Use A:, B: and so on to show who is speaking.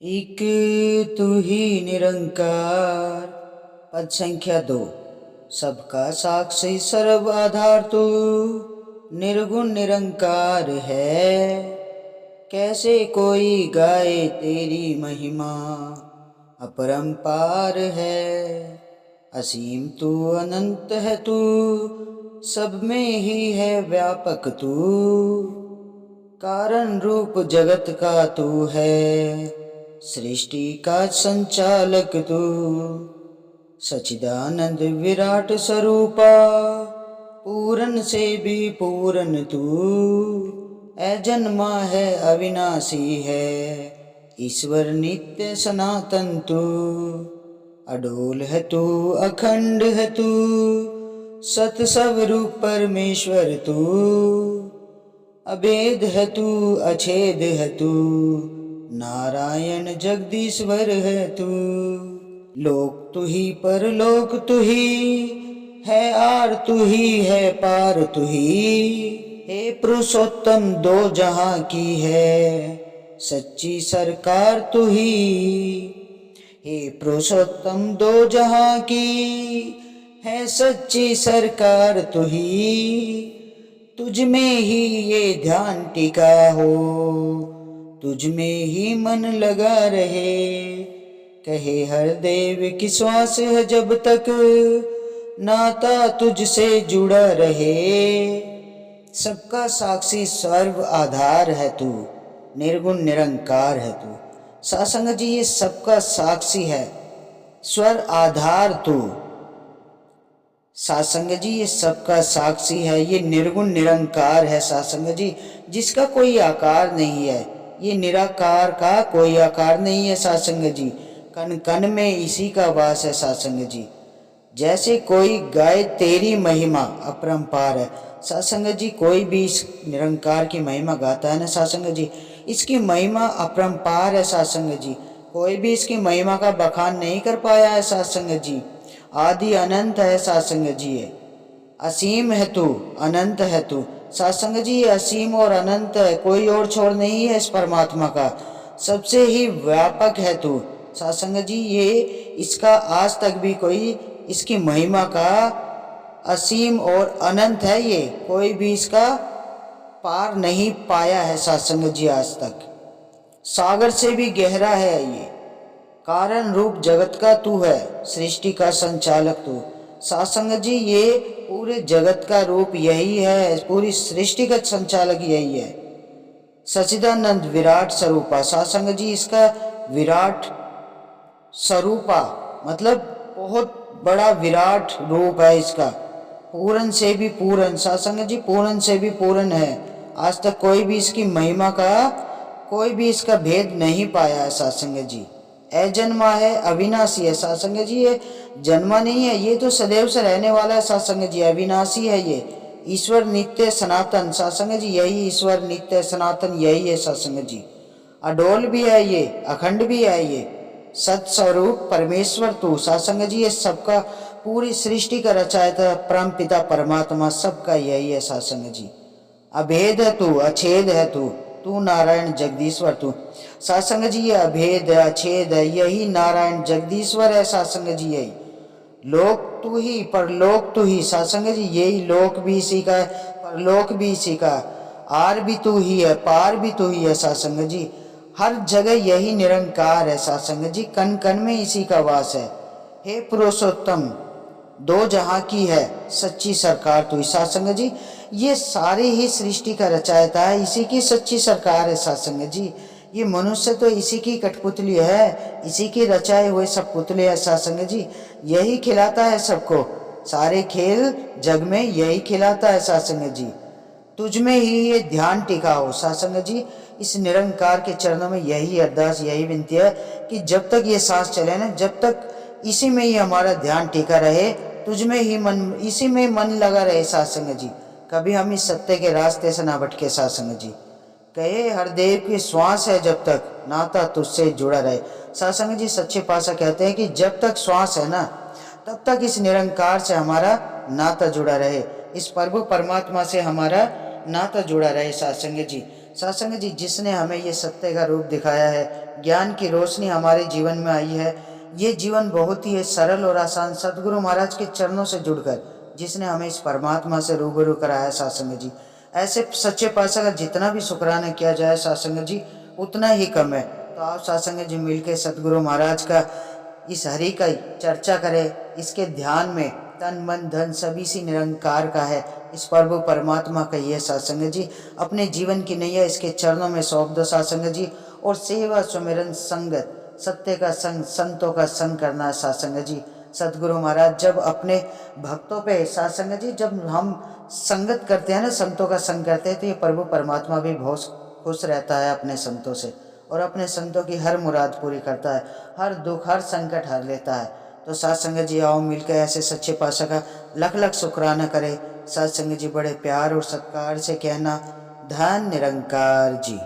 A: एक तू ही निरंकार। पद संख्या 2। सबका साक्षी सर्व आधार तू निर्गुण निरंकार है। कैसे कोई गाए तेरी महिमा अपरंपार है। असीम तू अनंत है तू सब में ही है व्यापक तू। कारण रूप जगत का तू है सृष्टि का संचालक तू। सच्चिदानंद विराट स्वरूपा पूरन से भी पूरन तू। अजन्मा है अविनाशी है ईश्वर नित्य सनातन तू। अडोल है तू अखंड है तू सत स्वरूप परमेश्वर तू। अभेद है तू अछेद है तू नारायण जगदीश्वर है तू। लोक तू ही परलोक तू ही है आर तू ही है पार तू ही। हे पुरुषोत्तम दो जहां की है सच्ची सरकार तू ही। हे पुरुषोत्तम दो जहां की है सच्ची सरकार तू ही। तुझ में ही ये ध्यान टिका हो तुझ में ही मन लगा रहे। कहे हर देव की श्वास है जब तक नाता तुझसे जुड़ा रहे। सबका साक्षी सर्व आधार है तू निर्गुण निरंकार है तू। सासंग जी ये सबका साक्षी है स्वर आधार तू। सासंग जी ये सबका साक्षी है ये निर्गुण निरंकार है सासंग जी जिसका कोई आकार नहीं है। ये निराकार का कोई आकार नहीं है सासंग जी। कण कण में इसी का वास है सासंग जी। जैसे कोई गाय तेरी महिमा अपरंपार है सासंग जी। कोई भी इस निरंकार की महिमा गाता है ना सासंग जी इसकी महिमा अपरंपार है सासंग जी। कोई भी इसकी महिमा का बखान नहीं कर पाया है सासंग जी। आदि अनंत है सासंग जी ये असीम है तू अनंत है तू। सासंग जी ये असीम और अनंत है कोई और छोर नहीं है इस परमात्मा का। सबसे ही व्यापक है तू सासंग जी ये इसका आज तक भी कोई इसकी महिमा का असीम और अनंत है ये कोई भी इसका पार नहीं पाया है सासंग जी आज तक। सागर से भी गहरा है ये कारण रूप जगत का तू है सृष्टि का संचालक तू। सासंग जी ये पूरे जगत का रूप यही है पूरी सृष्टि का संचालक यही है। सच्चिदानंद विराट स्वरूपा सासंग जी इसका विराट स्वरूपा मतलब बहुत बड़ा विराट रूप है इसका। पूरन से भी पूरन सासंग जी पूरन से भी पूरन है। आज तक कोई भी इसकी महिमा का कोई भी इसका भेद नहीं पाया है सासंग जी। अजन्मा है अविनाशी है सासंग जी ये जन्मा नहीं है ये तो सदैव से रहने वाला है सासंग जी। अविनाशी है ये ईश्वर नित्य सनातन सासंग जी यही ईश्वर नित्य सनातन यही है सासंग जी। अडोल भी है ये अखंड भी है ये सत्स्वरूप परमेश्वर तू सासंग जी ये सबका पूरी सृष्टि का रचयिता परम पिता परमात्मा सबका यही है सासंग जी। अभेद है तू अछेद है तू तू नारायण जगदीश्वर तू। सासंग जी ये अभेद है अछेद है यही नारायण जगदीश्वर है सासंग जी यही। लोक तू ही परलोक तू ही सासंग जी यही लोक भी इसी का है परलोक भी इसी का है। आर भी तू ही है पार भी तू ही है सासंग जी। हर जगह यही निरंकार है सासंग जी कण कण में इसी का वास है। हे पुरुषोत्तम दो जहां की है सच्ची सरकार तू सासंग जी। ये सारी ही सृष्टि का रचयिता है इसी की सच्ची सरकार है सासंग जी। ये मनुष्य तो इसी की कठपुतली है इसी की रचाए हुए सब पुतले है सासंग जी। यही खिलाता है सबको सारे खेल जग में यही खिलाता है सासंग जी। तुझ में ही ये ध्यान टिका हो सासंग जी। इस निरंकार के चरणों में यही अरदास यही विनती है कि जब तक ये सांस चले ना जब तक इसी में ही हमारा ध्यान टिका रहे तुझ में ही मन इसी में मन लगा रहे सासंग जी। कभी हम इस सत्य के रास्ते से ना भटके सासंग जी। कहे हर देव की श्वास है जब तक नाता तुझसे जुड़ा रहे सासंग जी। सच्चे पातशाह कहते हैं कि जब तक श्वास है ना तब तक इस निरंकार से हमारा नाता जुड़ा रहे इस प्रभु परमात्मा से हमारा नाता जुड़ा रहे सासंग जी। सत्संग जी, जिसने हमें ये सत्य का रूप दिखाया है, ज्ञान की रोशनी हमारे जीवन में आई है, ये जीवन बहुत ही सरल और आसान, सदगुरु महाराज के चरणों से जुड़कर जिसने हमें इस परमात्मा से रूबरू कराया सत्संग जी। ऐसे सच्चे पातशाह का जितना भी शुक्राना किया जाए सत्संग जी, उतना ही कम है। तो आप सत्संग जी मिलके सदगुरु महाराज का इस हरि का चर्चा करें। इसके ध्यान में तन मन धन सभी सी निरंकार का है, इस प्रभु परमात्मा का ये सत्संग जी। अपने जीवन की नैया इसके चरणों में सौंप दो सत्संग जी। और सेवा सुमिरन संगत सत्य का संग, संतों का संग करना है सत्संग जी। सदगुरु महाराज जब अपने भक्तों पे सत्संग जी, जब हम संगत करते हैं ना, संतों का संग करते हैं, तो ये प्रभु परमात्मा भी बहुत खुश रहता है अपने संतों से, और अपने संतों की हर मुराद पूरी करता है, हर दुख हर संकट हर लेता है। तो सत्संग जी आओ मिलकर ऐसे सच्चे पातशाह का लख लख शुक्राना करें। सत्संग जी बड़े प्यार और सत्कार से कहना, धन निरंकार जी।